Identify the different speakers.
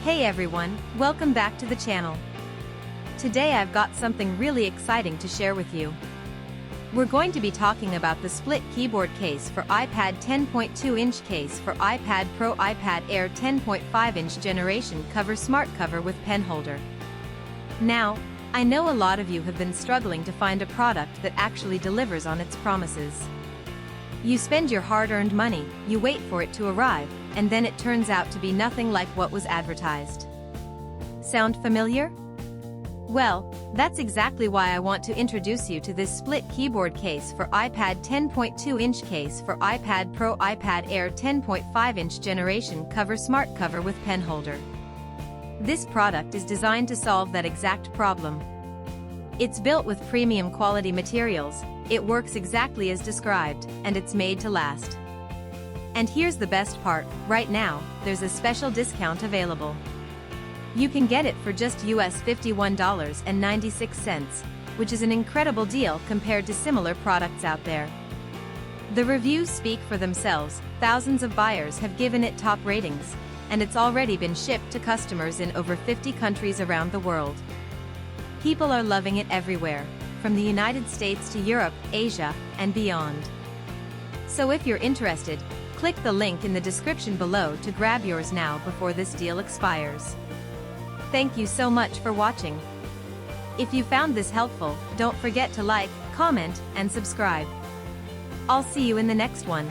Speaker 1: Hey everyone, welcome back to the channel. Today I've got something really exciting to share with you. We're going to be talking about the split keyboard case for iPad 10.2-inch case for iPad Pro iPad Air 10.5-inch generation cover smart cover with pen holder. Now, I know a lot of you have been struggling to find a product that actually delivers on its promises. You spend your hard-earned money, you wait for it to arrive, and then it turns out to be nothing like what was advertised. Sound familiar? Well, that's exactly why I want to introduce you to this split keyboard case for iPad 10.2-inch case for iPad Pro iPad Air 10.5-inch generation cover smart cover with pen holder. This product is designed to solve that exact problem. It's built with premium quality materials, it works exactly as described, and it's made to last. And here's the best part, right now, there's a special discount available. You can get it for just US $51.96, which is an incredible deal compared to similar products out there. The reviews speak for themselves, thousands of buyers have given it top ratings, and it's already been shipped to customers in over 50 countries around the world. People are loving it everywhere, from the United States to Europe, Asia, and beyond. So if you're interested, click the link in the description below to grab yours now before this deal expires. Thank you so much for watching. If you found this helpful, don't forget to like, comment, and subscribe. I'll see you in the next one.